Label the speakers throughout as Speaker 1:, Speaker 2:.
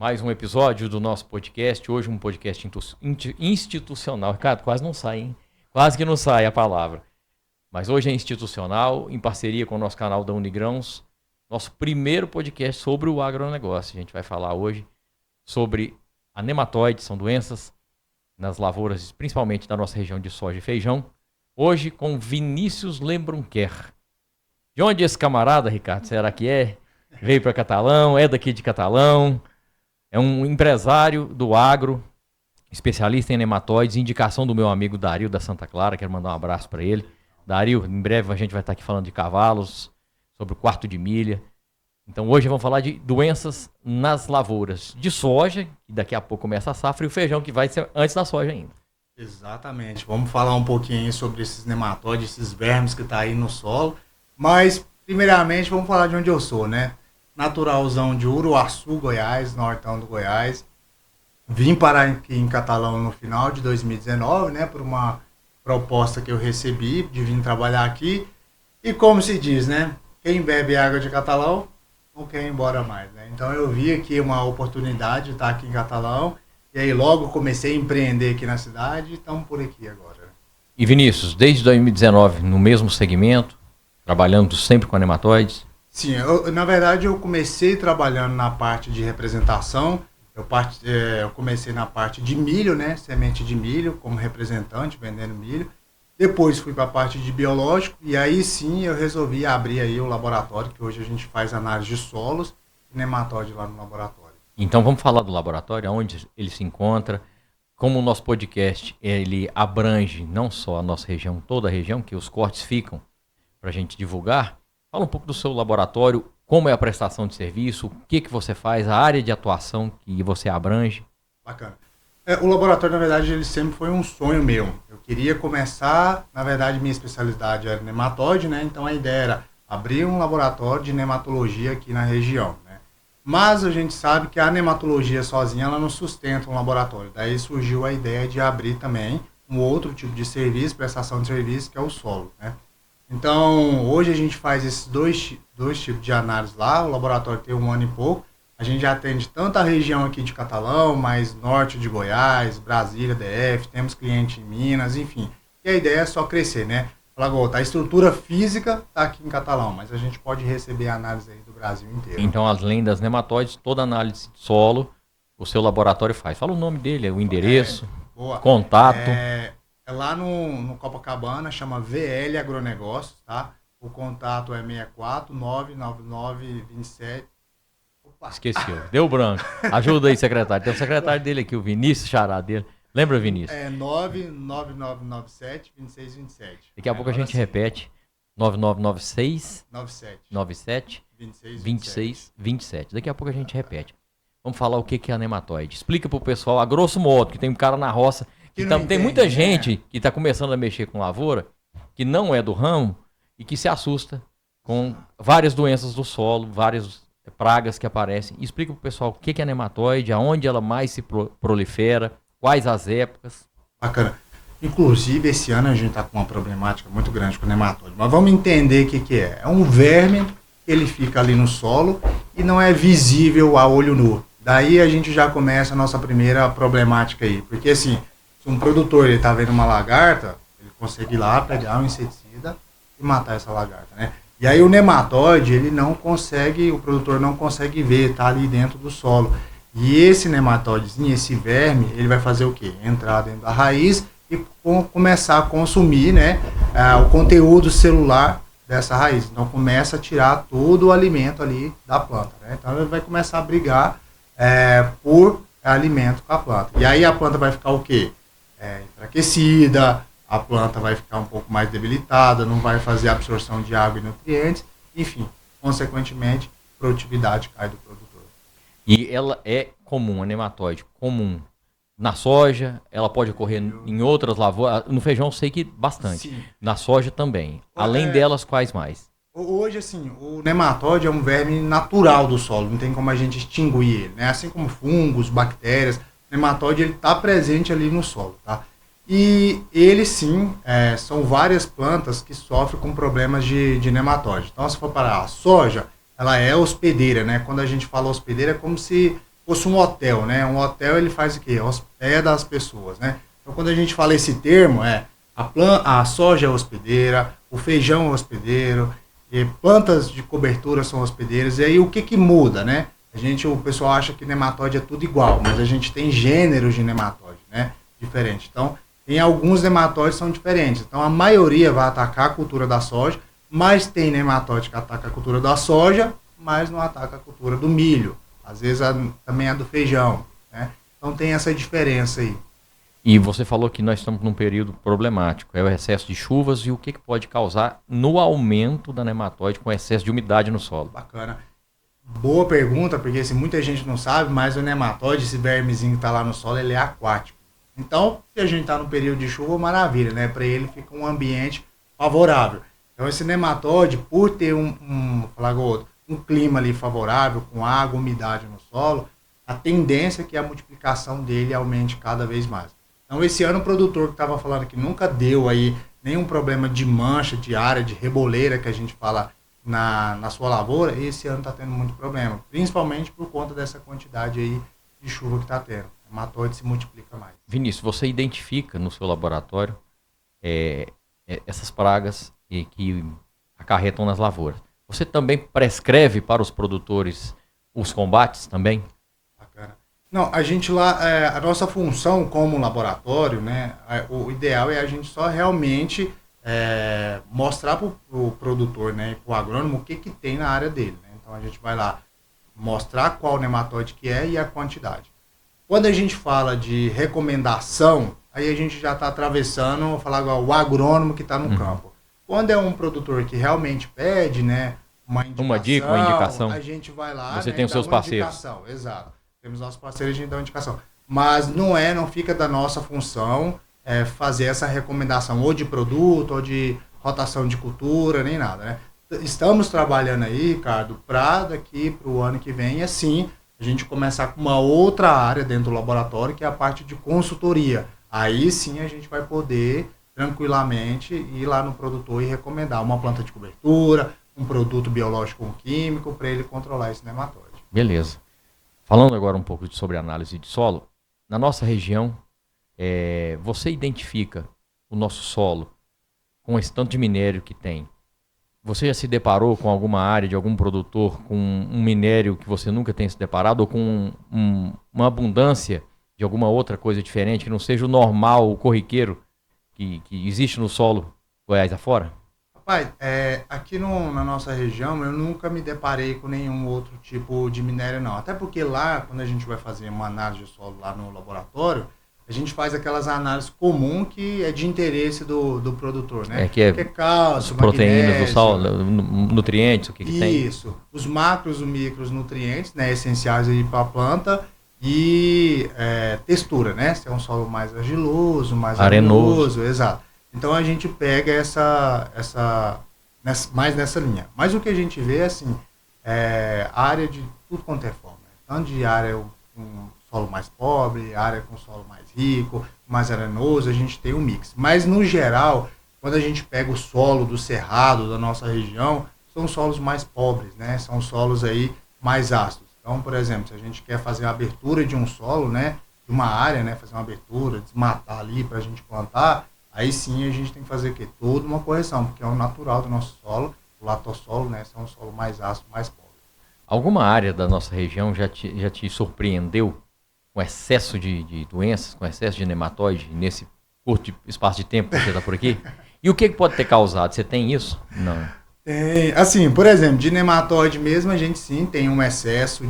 Speaker 1: Mais um episódio do nosso podcast. Hoje um podcast institucional. Ricardo, quase não sai, hein? Quase que não sai a palavra. Mas hoje é institucional, em parceria com o nosso canal da Unigrãos. Nosso primeiro podcast sobre o agronegócio. A gente vai falar hoje sobre a nematóide, são doenças nas lavouras, principalmente da nossa região de soja e feijão. Hoje com Vinícius Lembrunquer. De onde é esse camarada, Ricardo? Será que é? Veio para Catalão, é daqui de Catalão. É um empresário do agro, especialista em nematóides, indicação do meu amigo Dario da Santa Clara. Quero mandar um abraço para ele. Dario, em breve a gente vai estar aqui falando de cavalos, sobre o quarto de milha. Então hoje vamos falar de doenças nas lavouras de soja, que daqui a pouco começa a safra, e o feijão, que vai ser antes da soja ainda.
Speaker 2: Exatamente. Vamos falar um pouquinho sobre esses nematóides, esses vermes que estão aí no solo. Mas, primeiramente, vamos falar de onde eu sou, né? Naturalzão de Uruaçu, Goiás, nortão do Goiás. Vim parar aqui em Catalão no final de 2019, né? Por uma proposta que eu recebi de vir trabalhar aqui. E como se diz, né? Quem bebe água de Catalão não quer ir embora mais, né? Então eu vi aqui uma oportunidade de estar aqui em Catalão. E aí logo comecei a empreender aqui na cidade e estamos por aqui agora.
Speaker 1: E Vinícius, desde 2019, no mesmo segmento, trabalhando sempre com nematóides?
Speaker 2: Sim, na verdade eu comecei trabalhando na parte de representação. Eu comecei na parte de milho, né? Semente de milho, como representante, vendendo milho. Depois fui para a parte de biológico e aí sim eu resolvi abrir aí o laboratório, que hoje a gente faz análise de solos e nematóide lá no laboratório.
Speaker 1: Então vamos falar do laboratório, onde ele se encontra. Como o nosso podcast ele abrange não só a nossa região, toda a região, que os cortes ficam para a gente divulgar. Fala um pouco do seu laboratório, como é a prestação de serviço, o que você faz, a área de atuação que você abrange.
Speaker 2: Bacana. O laboratório, na verdade, ele sempre foi um sonho meu. Eu queria começar, na verdade, minha especialidade era nematóide, né? Então a ideia era abrir um laboratório de nematologia aqui na região, né? Mas a gente sabe que a nematologia sozinha ela não sustenta um laboratório. Daí surgiu a ideia de abrir também um outro tipo de serviço, prestação de serviço, que é o solo, né? Então, hoje a gente faz esses dois tipos de análise lá. O laboratório tem 1 ano e pouco. A gente já atende tanto a região aqui de Catalão, mais norte de Goiás, Brasília, DF, temos cliente em Minas, enfim. E a ideia é só crescer, né? A estrutura física está aqui em Catalão, mas a gente pode receber análise aí do Brasil inteiro.
Speaker 1: Então, além das nematóides, toda análise de solo, o seu laboratório faz. Fala o nome dele, o endereço, contato.
Speaker 2: É lá no Copacabana, chama VL Agronegócios, tá? O contato é 64 999 27.
Speaker 1: Esqueceu, deu branco. Ajuda aí, secretário. Tem o secretário dele aqui, o Vinícius, xará dele. Lembra, Vinícius?
Speaker 2: É 99997 2627.
Speaker 1: Daqui a pouco a gente repete. 9996
Speaker 2: 97
Speaker 1: 26 27. Daqui a pouco a gente repete. Vamos falar o que é a nematóide. Explica pro pessoal, a grosso modo, que tem um cara na roça. Tem muita gente que está começando a mexer com lavoura, que não é do ramo e que se assusta com várias doenças do solo, várias pragas que aparecem. Explica para o pessoal o que é nematóide, aonde ela mais se prolifera, quais as épocas.
Speaker 2: Bacana. Inclusive, esse ano a gente está com uma problemática muito grande com o nematóide. Mas vamos entender o que é. É um verme, ele fica ali no solo e não é visível a olho nu. Daí a gente já começa a nossa primeira problemática aí. Porque assim, se um produtor está vendo uma lagarta, ele consegue ir lá pegar um inseticida e matar essa lagarta, né? E aí o nematóide, ele não consegue, o produtor não consegue ver, tá ali dentro do solo. E esse nematóidezinho, esse verme, ele vai fazer o quê? Entrar dentro da raiz e começar a consumir, né, o conteúdo celular dessa raiz. Então começa a tirar todo o alimento ali da planta, né? Então ele vai começar a brigar por alimento com a planta. E aí a planta vai ficar o quê? Enfraquecida, a planta vai ficar um pouco mais debilitada, não vai fazer absorção de água e nutrientes, enfim, consequentemente, a produtividade cai do produtor.
Speaker 1: E ela é comum, a nematóide comum na soja, ela pode ocorrer em outras lavouras, no feijão eu sei que bastante, sim. Na soja também, além delas, quais mais?
Speaker 2: Hoje, assim, o nematóide é um verme natural do solo, não tem como a gente extinguir ele, né? Assim como fungos, bactérias, o nematóide está presente ali no solo, tá? E ele sim, são várias plantas que sofrem com problemas de nematóide. Então, se for para a soja, ela é hospedeira, né? Quando a gente fala hospedeira, é como se fosse um hotel, né? Um hotel ele faz o quê? Hospeda as pessoas, né? Então quando a gente fala esse termo, a soja é hospedeira, o feijão é hospedeiro, e plantas de cobertura são hospedeiras, e aí o que muda, né? O pessoal acha que nematóide é tudo igual, mas a gente tem gêneros de nematóide, né? Diferente. Então, tem alguns nematóides que são diferentes. Então, a maioria vai atacar a cultura da soja, mas tem nematóide que ataca a cultura da soja, mas não ataca a cultura do milho. Às vezes também a do feijão, né? Então, tem essa diferença aí.
Speaker 1: E você falou que nós estamos num período problemático, é o excesso de chuvas e o que pode causar no aumento da nematóide com excesso de umidade no solo.
Speaker 2: Bacana. Boa pergunta, porque assim, muita gente não sabe, mas o nematóide, esse vermezinho que está lá no solo, ele é aquático. Então, se a gente está no período de chuva, maravilha, né? Para ele fica um ambiente favorável. Então, esse nematóide, por ter um clima ali favorável, com água, umidade no solo, a tendência é que a multiplicação dele aumente cada vez mais. Então, esse ano o produtor que estava falando que nunca deu aí nenhum problema de mancha, de área, de reboleira, que a gente fala na sua lavoura, esse ano está tendo muito problema, principalmente por conta dessa quantidade aí de chuva que está tendo. O nematóide se multiplica mais.
Speaker 1: Vinícius, você identifica no seu laboratório essas pragas que acarretam nas lavouras. Você também prescreve para os produtores os combates também? Bacana.
Speaker 2: Não, a gente lá, a nossa função como laboratório, né, o ideal é a gente só realmente mostrar para o produtor, né, para o agrônomo o que tem na área dele, né? Então a gente vai lá mostrar qual nematóide que é e a quantidade. Quando a gente fala de recomendação, aí a gente já está atravessando, falar igual o agrônomo que está no campo. Quando é um produtor que realmente pede, né, uma dica, uma indicação, a gente vai lá.
Speaker 1: Você, né, tem os seus parceiros.
Speaker 2: Exato. Temos nossos parceiros, a gente dá uma indicação. Mas não fica da nossa função fazer essa recomendação ou de produto, ou de rotação de cultura, nem nada, né? Estamos trabalhando aí, Ricardo, para daqui para o ano que vem, assim, a gente começar com uma outra área dentro do laboratório, que é a parte de consultoria. Aí sim a gente vai poder tranquilamente ir lá no produtor e recomendar uma planta de cobertura, um produto biológico ou químico, para ele controlar esse nematóide.
Speaker 1: Beleza. Falando agora um pouco sobre análise de solo, na nossa região, você identifica o nosso solo com esse tanto de minério que tem. Você já se deparou com alguma área de algum produtor com um minério que você nunca tenha se deparado, ou com uma abundância de alguma outra coisa diferente, que não seja o normal, o corriqueiro que existe no solo Goiás afora?
Speaker 2: Rapaz, aqui na nossa região eu nunca me deparei com nenhum outro tipo de minério, não. Até porque lá, quando a gente vai fazer uma análise de solo lá no laboratório, a gente faz aquelas análises comuns que é de interesse do produtor, né?
Speaker 1: Que é
Speaker 2: cálcio,
Speaker 1: proteínas do solo, nutrientes, o que tem.
Speaker 2: Isso, os macros e micronutrientes, né, essenciais aí para a planta, e textura, né? Se é um solo mais argiloso, mais arenoso, exato. Então a gente pega mais nessa linha. Mas o que a gente vê assim, área de tudo quanto é forma. Tanto de área com solo mais pobre, área com solo mais rico, mais arenoso, a gente tem um mix. Mas no geral, quando a gente pega o solo do cerrado da nossa região, são solos mais pobres, né? São solos aí mais ácidos. Então, por exemplo, se a gente quer fazer a abertura de um solo, né, de uma área, né, fazer uma abertura, desmatar ali para a gente plantar, aí sim a gente tem que fazer o quê? Toda uma correção, porque é o natural do nosso solo, o latossolo, né, é um solo mais ácido, mais pobre.
Speaker 1: Alguma área da nossa região já te surpreendeu com excesso de doenças, com excesso de nematóide nesse curto espaço de tempo que você está por aqui? E o que pode ter causado? Você tem isso? Não.
Speaker 2: Assim, por exemplo, de nematóide mesmo, a gente sim tem um excesso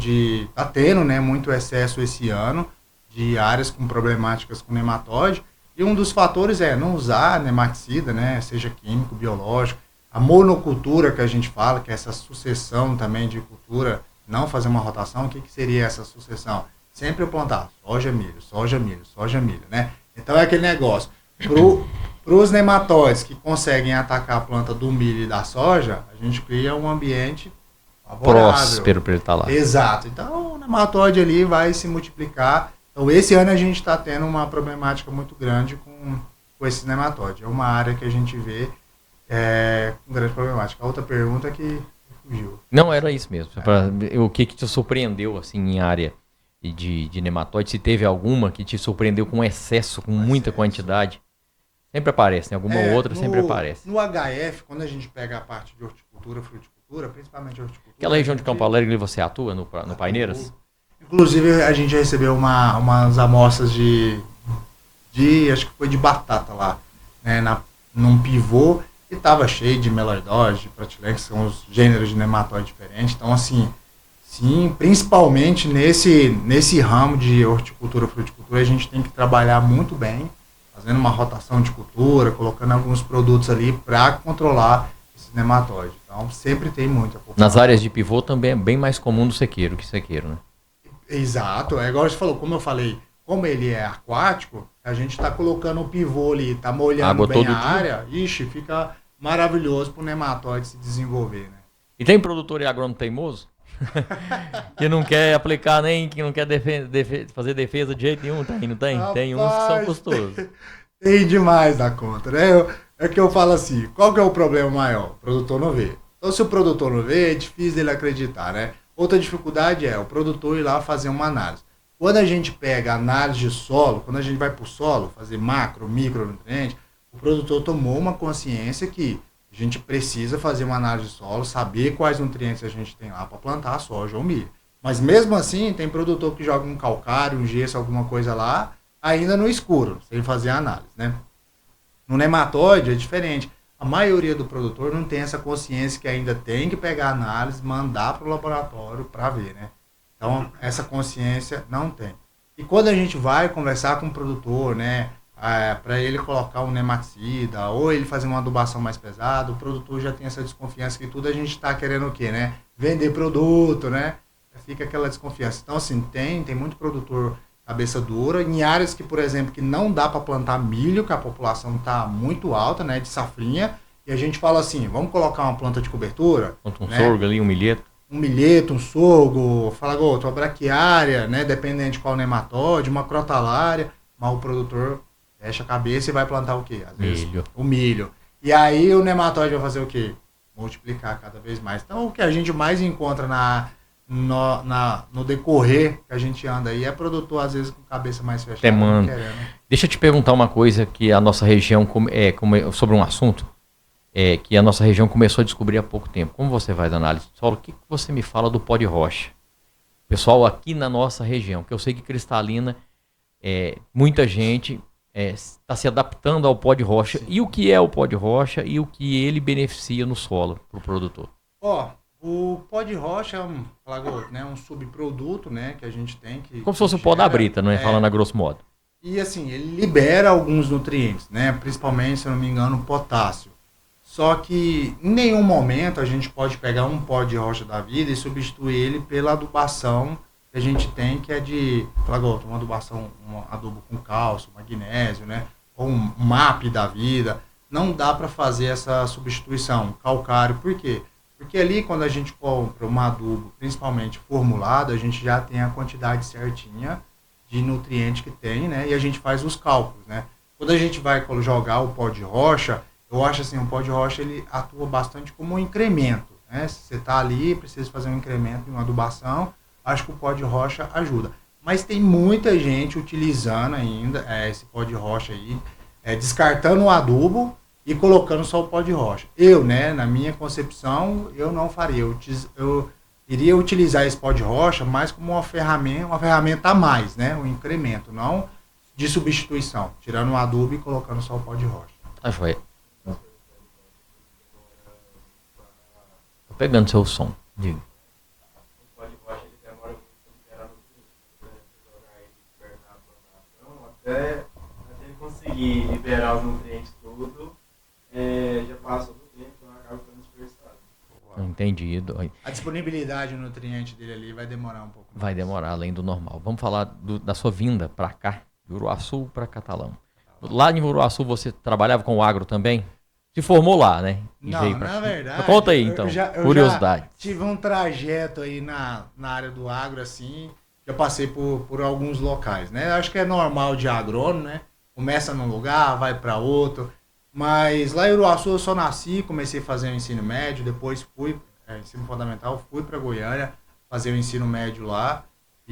Speaker 2: tá tendo, né, muito excesso esse ano de áreas com problemáticas com nematóide. E um dos fatores é não usar nematicida, né, seja químico, biológico. A monocultura que a gente fala, que é essa sucessão também de cultura, não fazer uma rotação. O que seria essa sucessão? Sempre eu plantar soja, milho, soja, milho, soja, milho, né? Então é aquele negócio. Para os nematóides que conseguem atacar a planta do milho e da soja, a gente cria um ambiente favorável.
Speaker 1: Próspero para ele estar lá.
Speaker 2: Exato. Então o nematóide ali vai se multiplicar. Então esse ano a gente está tendo uma problemática muito grande com esse nematóide. É uma área que a gente vê com grande problemática. A outra pergunta que fugiu.
Speaker 1: Não, era isso mesmo. O que te surpreendeu assim em área? de nematóide, se teve alguma que te surpreendeu com excesso, com muita quantidade. Sempre aparece, né? Alguma outra sempre aparece.
Speaker 2: No HF, quando a gente pega a parte de horticultura, fruticultura, principalmente horticultura...
Speaker 1: Aquela região de Campo Alegre você atua no Paineiras?
Speaker 2: Inclusive, a gente recebeu umas amostras acho que foi de batata lá, né, num pivô, e estava cheio de meloidose, de pratilene, que são os gêneros de nematóide diferentes. Então, assim, sim, principalmente nesse ramo de horticultura, fruticultura, a gente tem que trabalhar muito bem, fazendo uma rotação de cultura, colocando alguns produtos ali para controlar esse nematóide. Então, sempre tem muita população.
Speaker 1: Nas áreas de pivô também é bem mais comum do sequeiro que sequeiro, né?
Speaker 2: Exato, é igual você falou, como eu falei, como ele é aquático, a gente está colocando o pivô ali, está molhando
Speaker 1: água
Speaker 2: bem
Speaker 1: todo
Speaker 2: a
Speaker 1: dia.
Speaker 2: área, fica maravilhoso para o nematóide se desenvolver, né?
Speaker 1: E tem produtor e agrônomo teimoso? Que não quer aplicar nem, que não quer fazer defesa de jeito nenhum, não tem?
Speaker 2: Rapaz,
Speaker 1: tem uns que são custosos.
Speaker 2: Tem demais da conta, né? É que eu falo assim, qual que é o problema maior? O produtor não vê. Então, se o produtor não vê, é difícil dele acreditar, né? Outra dificuldade é o produtor ir lá fazer uma análise. Quando a gente pega análise de solo, quando a gente vai para o solo, fazer macro, micronutriente, o produtor tomou uma consciência que a gente precisa fazer uma análise de solo, saber quais nutrientes a gente tem lá para plantar a soja ou milho. Mas mesmo assim, tem produtor que joga um calcário, um gesso, alguma coisa lá, ainda no escuro, sem fazer a análise, né? No nematóide é diferente. A maioria do produtor não tem essa consciência que ainda tem que pegar a análise, mandar para o laboratório para ver, né? Então, essa consciência não tem. E quando a gente vai conversar com o produtor, né, para ele colocar um nematicida ou ele fazer uma adubação mais pesada, o produtor já tem essa desconfiança que tudo a gente está querendo o quê, né? Vender produto, né? Fica aquela desconfiança. Então, assim, tem muito produtor cabeça dura, em áreas que, por exemplo, que não dá para plantar milho, que a população está muito alta, né, de safrinha, e a gente fala assim, vamos colocar uma planta de cobertura,
Speaker 1: Um
Speaker 2: né,
Speaker 1: sorgo ali, um milheto.
Speaker 2: um milheto, um sorgo, falagoto, uma braquiária, né, dependendo de qual nematóide, uma crotalária, mas o produtor fecha a cabeça e vai plantar o quê? Às vezes,
Speaker 1: Milho.
Speaker 2: o milho. E aí o nematóide vai fazer o quê? Multiplicar cada vez mais. Então, o que a gente mais encontra no decorrer que a gente anda aí é produtor, às vezes, com cabeça mais fechada.
Speaker 1: Temando. Deixa eu te perguntar uma coisa que a nossa região, sobre um assunto, que a nossa região começou a descobrir há pouco tempo. Como você faz análise de solo, o que você me fala do pó de rocha? Pessoal, aqui na nossa região, que eu sei que Cristalina, muita gente está se adaptando ao pó de rocha. Sim. E o que é o pó de rocha e o que ele beneficia no solo para o produtor?
Speaker 2: O pó de rocha é um subproduto, né, que a gente tem.
Speaker 1: Como se fosse o pó da brita, não é? Falando a grosso modo.
Speaker 2: E assim, ele libera alguns nutrientes, né, principalmente, se eu não me engano, o potássio. Só que em nenhum momento a gente pode pegar um pó de rocha da vida e substituir ele pela adubação que a gente tem, que é de, uma adubação, um adubo com cálcio, magnésio, né, ou um MAP da vida. Não dá para fazer essa substituição, calcário. Por quê? Porque ali, quando a gente compra um adubo, principalmente formulado, a gente já tem a quantidade certinha de nutriente que tem, né? E a gente faz os cálculos, né? Quando a gente vai jogar o pó de rocha, eu acho assim, o pó de rocha ele atua bastante como um incremento, né? Se você está ali, precisa fazer um incremento em uma adubação, acho que o pó de rocha ajuda. Mas tem muita gente utilizando ainda esse pó de rocha aí, descartando o adubo e colocando só o pó de rocha. Eu, né, na minha concepção, eu não faria. Eu iria utilizar esse pó de rocha mais como uma ferramenta a mais, né, um incremento, não de substituição, tirando o adubo e colocando só o pó de rocha.
Speaker 1: Tá joia. Tô pegando seu som, diga.
Speaker 3: O pó de rocha ele demora muito para liberar nutrientes, jogar ele perto da plantação, até ele conseguir liberar os nutrientes tudo. Já passou do tempo, então acaba ficando dispersado.
Speaker 1: Entendido.
Speaker 2: A disponibilidade do nutriente dele ali vai demorar um pouco mais.
Speaker 1: Vai demorar, além do normal. Vamos falar da sua vinda para cá, de Uruaçu para Catalão. Lá em Uruaçu você trabalhava com o agro também? Se formou lá, né?
Speaker 2: Não, na verdade...
Speaker 1: Conta aí, então, curiosidade.
Speaker 2: Eu já tive um trajeto aí na área do agro, assim, já passei por alguns locais, né? Acho que é normal de agrônomo, né? Começa num lugar, vai para outro... Mas lá em Uruaçu eu só nasci, comecei a fazer o ensino médio, depois ensino fundamental, fui para Goiânia fazer o ensino médio lá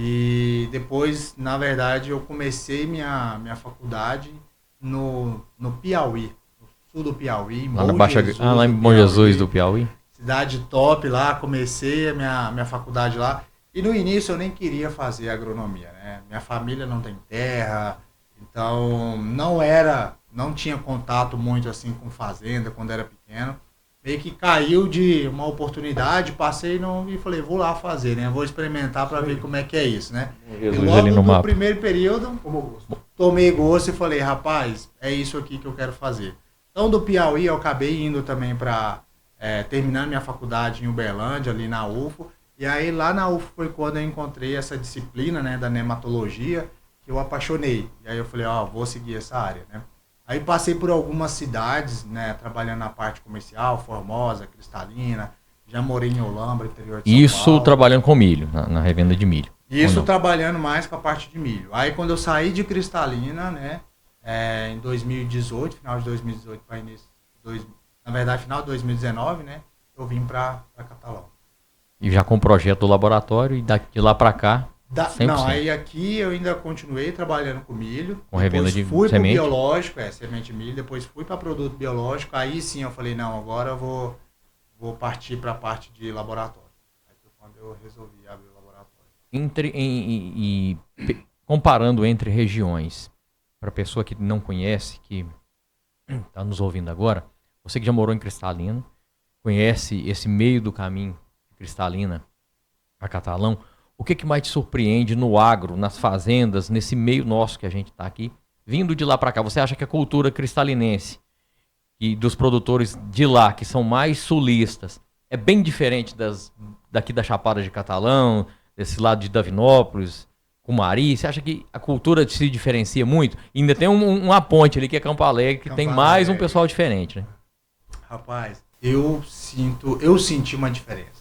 Speaker 2: E depois, na verdade, eu comecei minha faculdade no Piauí, no sul do Piauí,
Speaker 1: Lá na Baixa, lá em Bom Jesus do Piauí.
Speaker 2: Cidade top lá, comecei a minha faculdade lá. E no início eu nem queria fazer agronomia, né? Minha família não tem terra, então não tinha contato muito assim com fazenda quando era pequeno. Meio que caiu de uma oportunidade, passei e falei, vou lá fazer, né? Vou experimentar para ver como é que é isso, né? E logo no primeiro período, tomei gosto e falei, rapaz, é isso aqui que eu quero fazer. Então do Piauí eu acabei indo também para terminando minha faculdade em Uberlândia, ali na UFO. E aí lá na UFO foi quando eu encontrei essa disciplina, né, da nematologia, que eu apaixonei. E aí eu falei, vou seguir essa área, né? Aí passei por algumas cidades, né, trabalhando na parte comercial, Formosa, Cristalina, já morei em Olambra, interior de São
Speaker 1: Isso
Speaker 2: Paulo.
Speaker 1: trabalhando com milho, na revenda de milho.
Speaker 2: Isso trabalhando mais com a parte de milho. Aí quando eu saí de Cristalina, né, em 2018, final de 2018 para início, na verdade final de 2019, né, eu vim para Catalão.
Speaker 1: E já com o projeto do laboratório e de lá para cá, 100%.
Speaker 2: Não, aí aqui eu ainda continuei trabalhando com milho.
Speaker 1: Com revenda de
Speaker 2: fui
Speaker 1: semente?
Speaker 2: Fui para biológico, semente de milho. Depois fui para produto biológico. Aí sim eu falei, não, agora eu vou partir para a parte de laboratório. Aí foi quando eu resolvi abrir o laboratório.
Speaker 1: Comparando entre regiões, para a pessoa que não conhece, que está nos ouvindo agora, você que já morou em Cristalina, conhece esse meio do caminho de Cristalina a Catalão, o que mais te surpreende no agro, nas fazendas, nesse meio nosso que a gente está aqui, vindo de lá para cá? Você acha que a cultura cristalinense e dos produtores de lá, que são mais sulistas, é bem diferente daqui da Chapada de Catalão, desse lado de Davinópolis, Cumari? Você acha que a cultura se diferencia muito? E ainda tem uma ponte ali que é Campo Alegre, que tem mais um pessoal diferente, né?
Speaker 2: Rapaz, eu senti uma diferença.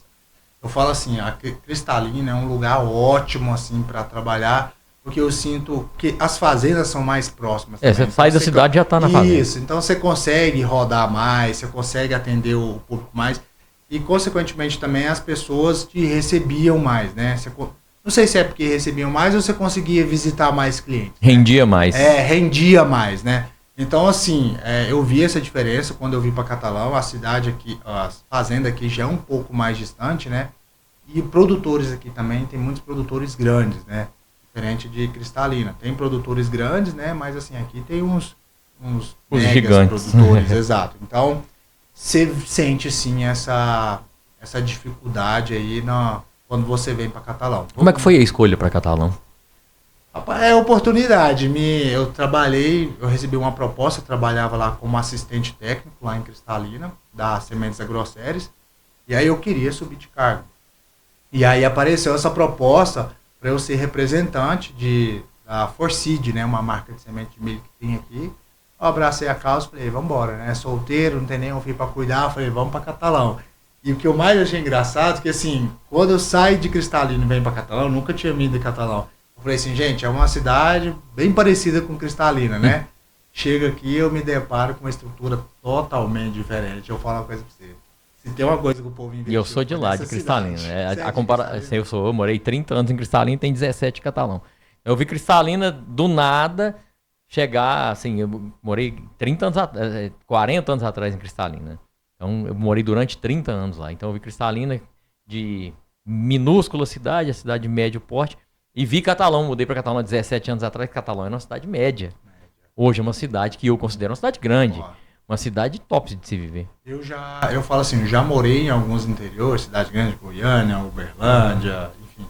Speaker 2: Eu falo assim, a Cristalina é um lugar ótimo assim para trabalhar, porque eu sinto que as fazendas são mais próximas.
Speaker 1: Você
Speaker 2: então,
Speaker 1: sai da cidade e já está na fazenda.
Speaker 2: Isso, então você consegue rodar mais, você consegue atender o público mais e consequentemente também as pessoas te recebiam mais, né? Não sei se é porque recebiam mais ou você conseguia visitar mais clientes.
Speaker 1: Rendia mais.
Speaker 2: Rendia mais, né? Então, assim, eu vi essa diferença quando eu vim para Catalão. A cidade aqui, a fazenda aqui já é um pouco mais distante, né? E produtores aqui também, tem muitos produtores grandes, né? Diferente de Cristalina. Tem produtores grandes, né? Mas, assim, aqui tem uns
Speaker 1: gigantes
Speaker 2: produtores, exato. Então, você sente, sim, essa dificuldade aí quando você vem para Catalão.
Speaker 1: Como é que foi a escolha para Catalão?
Speaker 2: É oportunidade. Eu recebi uma proposta, eu trabalhava lá como assistente técnico, lá em Cristalina, da Sementes Agroceres, e aí eu queria subir de cargo. E aí apareceu essa proposta para eu ser representante da Forseed, né, uma marca de semente de milho que tem aqui. Eu abracei a causa e falei, vamos embora, né, solteiro, não tem nenhum filho para cuidar, eu falei, vamos para Catalão. E o que eu mais achei engraçado é que, assim, quando eu saio de Cristalina e venho para Catalão, eu nunca tinha vindo de Catalão. Eu falei assim, gente, é uma cidade bem parecida com Cristalina, né? Chega aqui eu me deparo com uma estrutura totalmente diferente. Eu falo uma coisa pra você. Se tem uma coisa que o povo investiu...
Speaker 1: E eu sou de lá, de Cristalina. Eu morei 30 anos em Cristalina, tem 17 em Catalão. Eu vi Cristalina do nada chegar, assim, eu morei 40 anos atrás em Cristalina. Então eu morei durante 30 anos lá. Então eu vi Cristalina de minúscula cidade, a cidade de médio porte. E vi Catalão, mudei para Catalão há 17 anos atrás. Catalão era uma cidade média. Hoje é uma cidade que eu considero uma cidade grande. Uma cidade top de se viver.
Speaker 2: Eu falo assim, já morei em alguns interiores, cidade grande, Goiânia, Uberlândia, enfim.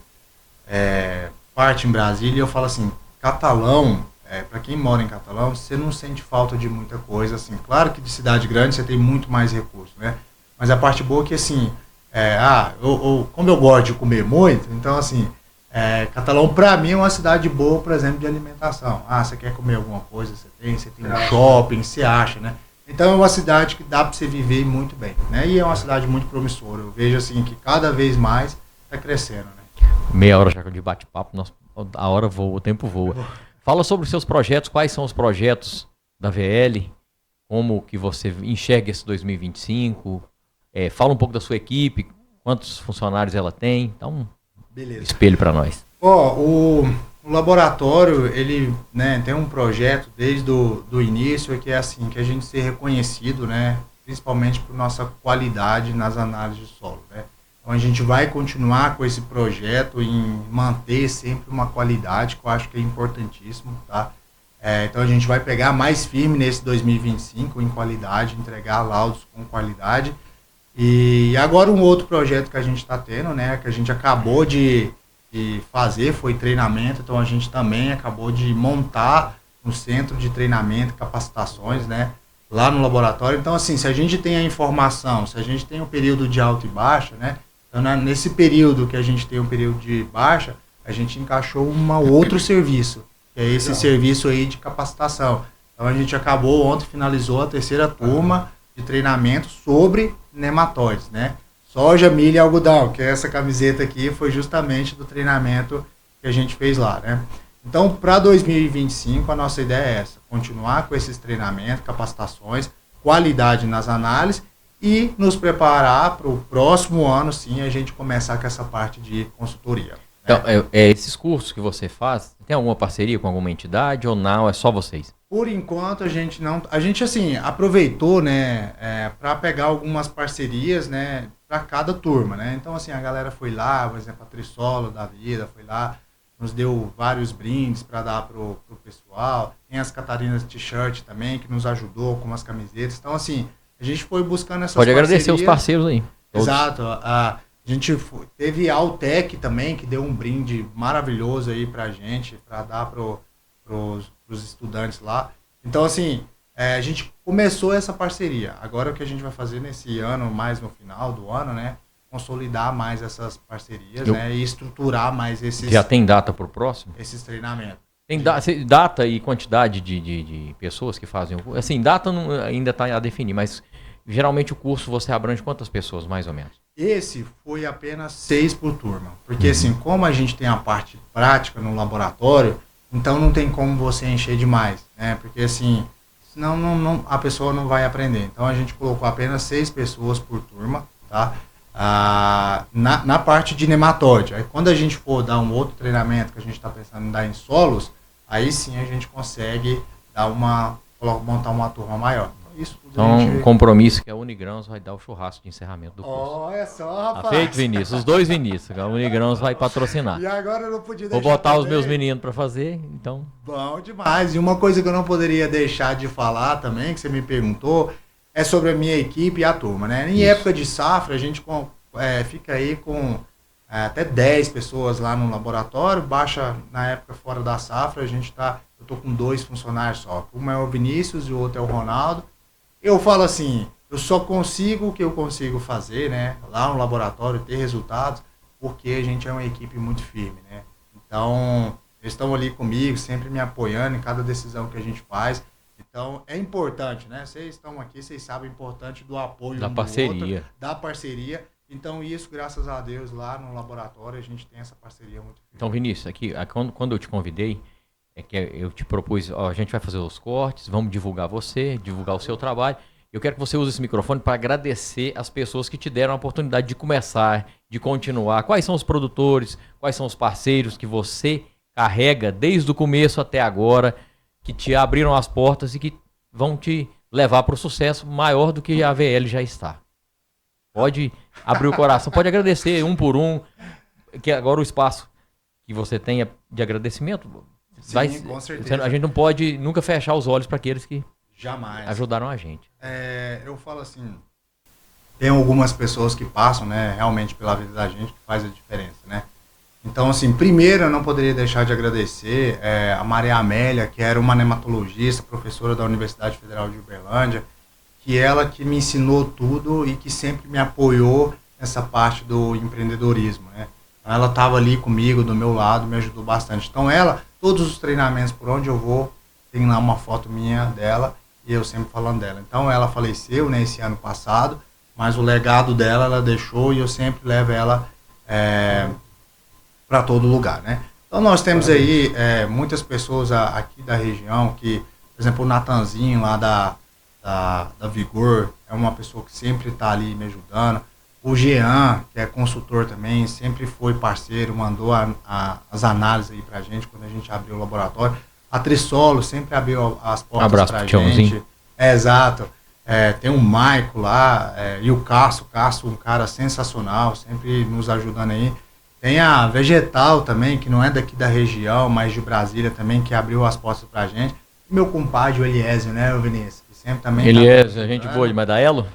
Speaker 2: Parte em Brasília, e eu falo assim, Catalão, para quem mora em Catalão, você não sente falta de muita coisa, assim. Claro que de cidade grande você tem muito mais recursos, né? Mas a parte boa é que, assim, como eu gosto de comer muito, então, assim... Catalão, para mim, é uma cidade boa, por exemplo, de alimentação. Você quer comer alguma coisa, você tem um shopping, você acha, né? Então é uma cidade que dá para você viver muito bem, né? E é uma cidade muito promissora. Eu vejo assim que cada vez mais está crescendo, né?
Speaker 1: Meia hora já de bate-papo, a hora voa, o tempo voa. Fala sobre os seus projetos, quais são os projetos da VL, como que você enxerga esse 2025, fala um pouco da sua equipe, quantos funcionários ela tem, então...
Speaker 2: Beleza.
Speaker 1: Espelho para nós.
Speaker 2: O laboratório, ele, né, tem um projeto desde do início que é assim, que a gente ser reconhecido, né, principalmente por nossa qualidade nas análises de solo, né. Então a gente vai continuar com esse projeto em manter sempre uma qualidade, que eu acho que é importantíssimo, tá? Então a gente vai pegar mais firme nesse 2025 em qualidade, entregar laudos com qualidade. E agora um outro projeto que a gente está tendo, né, que a gente acabou de fazer, foi treinamento, então a gente também acabou de montar um centro de treinamento, capacitações, né, lá no laboratório. Então, assim, se a gente tem a informação, se a gente tem um período de alta e baixa, né, então nesse período que a gente tem um período de baixa, a gente encaixou um outro serviço, que é esse serviço aí de capacitação. Então a gente acabou, ontem finalizou a terceira turma de treinamento sobre nematóides, né? Soja, milho e algodão, que essa camiseta aqui foi justamente do treinamento que a gente fez lá, né? Então, para 2025, a nossa ideia é essa, continuar com esses treinamentos, capacitações, qualidade nas análises e nos preparar para o próximo ano, sim, a gente começar com essa parte de consultoria.
Speaker 1: Então, esses cursos que você faz, tem alguma parceria com alguma entidade ou não, é só vocês?
Speaker 2: Por enquanto a gente não, a gente assim aproveitou, né, para pegar algumas parcerias, né, para cada turma, né. Então assim a galera foi lá, por exemplo, a Trissolo da vida foi lá, nos deu vários brindes para dar pro pessoal. Tem as Catarinas T-shirt também que nos ajudou com umas camisetas. Então assim a gente foi buscando essas
Speaker 1: Pode
Speaker 2: parcerias.
Speaker 1: agradecer os parceiros aí. Todos.
Speaker 2: Exato. A gente teve a Altec também que deu um brinde maravilhoso aí pra gente, para dar pros estudantes lá. Então, assim, a gente começou essa parceria. Agora o que a gente vai fazer nesse ano, mais no final do ano, né? Consolidar mais essas parcerias, né? E estruturar mais esses...
Speaker 1: Já tem data para o próximo?
Speaker 2: Esses treinamentos.
Speaker 1: Tem data e quantidade de pessoas que fazem o curso? Assim, data não, ainda está a definir, mas geralmente o curso você abrange quantas pessoas, mais ou menos?
Speaker 2: Esse foi apenas 6 por turma. Porque, assim, como a gente tem a parte prática no laboratório, então não tem como você encher demais, né? Porque assim, senão a pessoa não vai aprender. Então a gente colocou apenas 6 pessoas por turma, tá? Na parte de nematóide. Aí quando a gente for dar um outro treinamento que a gente está pensando em dar em solos, aí sim a gente consegue montar uma turma maior. Isso tudo
Speaker 1: então, um compromisso que a Unigrãos vai dar o churrasco de encerramento do curso.
Speaker 2: Olha só, rapaz.
Speaker 1: Tá feito, Vinícius? Os dois Vinícius. A Unigrãos vai patrocinar.
Speaker 2: E agora eu não podia deixar.
Speaker 1: Vou botar
Speaker 2: também.
Speaker 1: os meus meninos para fazer, então.
Speaker 2: Bom demais. E uma coisa que eu não poderia deixar de falar também, que você me perguntou, é sobre a minha equipe e a turma, né? Em época de safra, a gente fica aí com até 10 pessoas lá no laboratório, baixa na época fora da safra, eu tô com 2 funcionários só. Um é o Vinícius e o outro é o Ronaldo. Eu falo assim, eu só consigo o que eu consigo fazer, né, lá no laboratório, ter resultados, porque a gente é uma equipe muito firme, né. Então, eles estão ali comigo, sempre me apoiando em cada decisão que a gente faz. Então, é importante, né, vocês estão aqui, vocês sabem o importante do apoio
Speaker 1: da parceria.
Speaker 2: Da parceria. Então, isso, graças a Deus, lá no laboratório, a gente tem essa parceria muito firme.
Speaker 1: Então, Vinícius, aqui, quando eu te convidei, que eu te propus, a gente vai fazer os cortes, vamos divulgar você, divulgar o seu trabalho. Eu quero que você use esse microfone para agradecer as pessoas que te deram a oportunidade de começar, de continuar. Quais são os produtores, quais são os parceiros que você carrega desde o começo até agora, que te abriram as portas e que vão te levar para o sucesso maior do que a VL já está. Pode abrir o coração, pode agradecer um por um, que agora o espaço que você tenha de agradecimento...
Speaker 2: Sim, com certeza.
Speaker 1: A gente não pode nunca fechar os olhos para aqueles que
Speaker 2: jamais
Speaker 1: ajudaram a gente.
Speaker 2: Eu falo assim, tem algumas pessoas que passam, né, realmente pela vida da gente, que faz a diferença, né. Então, assim, primeiro eu não poderia deixar de agradecer a Maria Amélia, que era uma nematologista, professora da Universidade Federal de Uberlândia, que ela que me ensinou tudo e que sempre me apoiou nessa parte do empreendedorismo, né. Ela estava ali comigo, do meu lado, me ajudou bastante. Então todos os treinamentos por onde eu vou, tem lá uma foto minha dela e eu sempre falando dela. Então ela faleceu, né, esse ano passado, mas o legado dela ela deixou e eu sempre levo ela para todo lugar, né. Então nós temos aí muitas pessoas aqui da região que, por exemplo, o Natanzinho lá da Vigor, é uma pessoa que sempre está ali me ajudando. O Jean, que é consultor também, sempre foi parceiro, mandou as análises aí pra gente quando a gente abriu o laboratório. A Trissolo sempre abriu as portas pra gente. Exato. Tem o Maico lá, e o Cássio, um cara sensacional, sempre nos ajudando aí. Tem a Vegetal também, que não é daqui da região, mas de Brasília também, que abriu as portas pra gente. E meu compadre, o Eliésio, né, o Vinícius? Que sempre também
Speaker 1: Eliésio, a gente boa de Madaelo?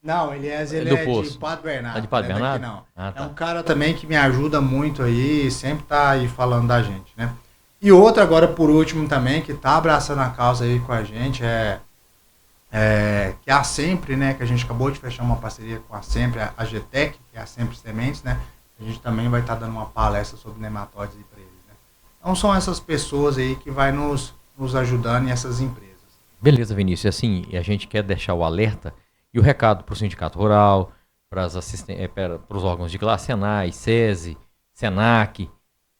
Speaker 2: Não, Eliésio, ele é de Padre Bernardo.
Speaker 1: É de Padre Bernardo?
Speaker 2: Não.
Speaker 1: Tá.
Speaker 2: É um cara também que me ajuda muito aí, sempre tá aí falando da gente, né? E outra agora, por último também, que tá abraçando a causa aí com a gente, que é a Sempre, né? Que a gente acabou de fechar uma parceria com a Sempre, a GTEC, que é a Sempre Sementes, né? A gente também vai estar dando uma palestra sobre nematóides aí para eles, né? Então são essas pessoas aí que vai nos ajudando e essas empresas.
Speaker 1: Beleza, Vinícius. Assim, a gente quer deixar o alerta e o recado para o Sindicato Rural, para os órgãos de classe, Senai, SESI, SENAC,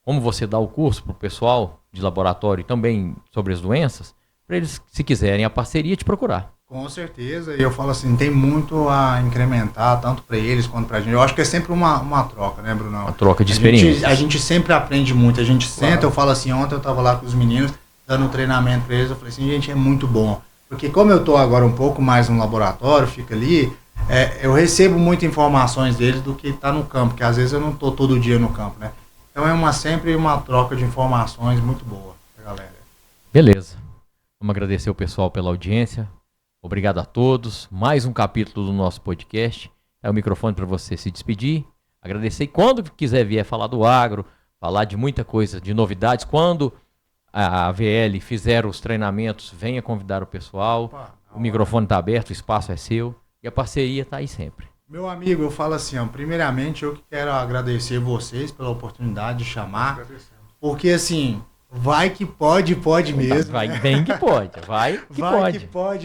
Speaker 1: como você dá o curso para o pessoal de laboratório e também sobre as doenças, para eles, se quiserem a parceria, te procurar.
Speaker 2: Com certeza, e eu falo assim, tem muito a incrementar, tanto para eles quanto para a gente. Eu acho que é sempre uma troca, né, Brunão?
Speaker 1: Uma troca de experiência.
Speaker 2: A gente sempre aprende muito, a gente senta, eu falo assim, ontem eu estava lá com os meninos, dando um treinamento para eles, eu falei assim, gente, é muito bom. Porque como eu estou agora um pouco mais no laboratório, fica ali, eu recebo muitas informações deles do que está no campo, que às vezes eu não estou todo dia no campo, né? Então sempre uma troca de informações muito boa pra galera.
Speaker 1: Beleza. Vamos agradecer o pessoal pela audiência. Obrigado a todos. Mais um capítulo do nosso podcast. É o microfone para você se despedir. Agradecer. E quando quiser vier falar do agro, falar de muita coisa, de novidades, quando a AVL fizer os treinamentos, venha convidar o pessoal. Opa, o microfone está aberto, o espaço é seu. E a parceria está aí sempre.
Speaker 2: Meu amigo, eu falo assim, primeiramente eu quero agradecer vocês pela oportunidade de chamar. Porque assim... Vai que pode mesmo.
Speaker 1: Vai bem que pode.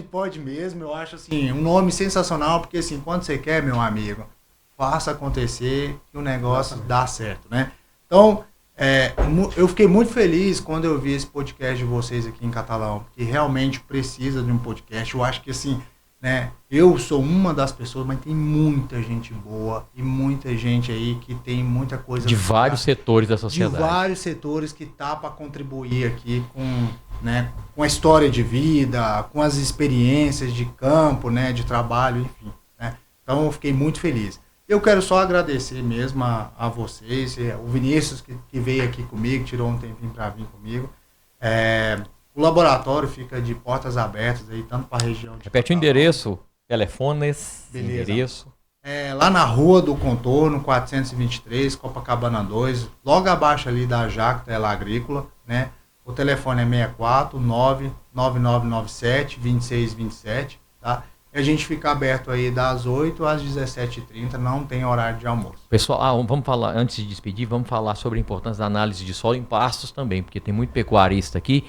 Speaker 2: Pode mesmo. Eu acho assim, um nome sensacional, porque assim, quando você quer, meu amigo, faça acontecer que o negócio dá certo, né? Então, eu fiquei muito feliz quando eu vi esse podcast de vocês aqui em Catalão, porque realmente precisa de um podcast. Eu acho que assim, né, eu sou uma das pessoas, mas tem muita gente boa e muita gente aí que tem muita coisa...
Speaker 1: De vários setores da sociedade.
Speaker 2: De vários setores que tá para contribuir aqui com a história de vida, com as experiências de campo, né, de trabalho, enfim. Né? Então eu fiquei muito feliz. Eu quero só agradecer mesmo a vocês, o Vinícius que veio aqui comigo, tirou um tempinho para vir comigo. O laboratório fica de portas abertas aí, tanto para a região de...
Speaker 1: Repete o endereço, telefones,
Speaker 2: beleza.
Speaker 1: Endereço.
Speaker 2: Lá na Rua do Contorno, 423, Copacabana 2, logo abaixo ali da Jacta Agrícola, né? O telefone é 64 99997 2627, tá? E a gente fica aberto aí das 8 às 17h30, não tem horário de almoço.
Speaker 1: Pessoal, vamos falar, antes de despedir, vamos falar sobre a importância da análise de solo em pastos também, porque tem muito pecuarista aqui.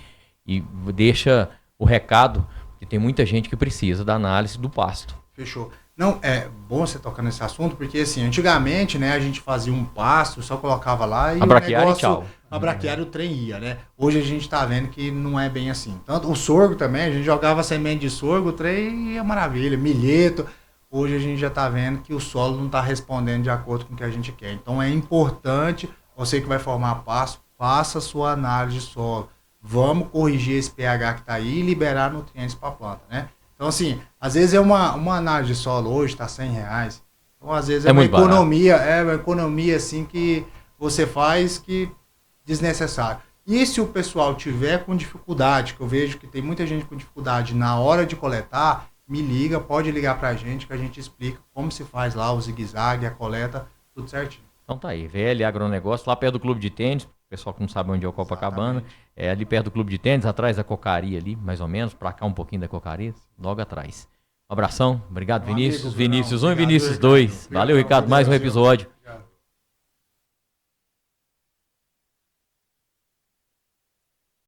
Speaker 1: E deixa o recado que tem muita gente que precisa da análise do pasto.
Speaker 2: Fechou. Não, é bom você tocar nesse assunto, porque assim, antigamente, né, a gente fazia um pasto, só colocava lá e
Speaker 1: abraquiário, o negócio,
Speaker 2: abraquiário, o trem ia, né? Hoje a gente tá vendo que não é bem assim. Tanto o sorgo também, a gente jogava semente de sorgo, o trem ia maravilha, milheto. Hoje a gente já tá vendo que o solo não tá respondendo de acordo com o que a gente quer. Então é importante, você que vai formar pasto, faça a sua análise de solo. Vamos corrigir esse pH que está aí e liberar nutrientes para a planta, né? Então, assim, às vezes uma análise de solo hoje está R$100. Então, às vezes é uma economia assim que você faz que desnecessário. E se o pessoal tiver com dificuldade, que eu vejo que tem muita gente com dificuldade na hora de coletar, me liga, pode ligar para a gente que a gente explica como se faz lá o zigue-zague, a coleta, tudo certinho.
Speaker 1: Então tá aí, VL Agronegócio, lá perto do Clube de Tênis, o pessoal que não sabe onde é o Copacabana, ali perto do Clube de Tênis, atrás da cocaria ali, mais ou menos, pra cá um pouquinho da cocaria, logo atrás. Um abração, obrigado Vinícius, Vinícius 1 e Vinícius 2. Valeu, Ricardo, mais um episódio.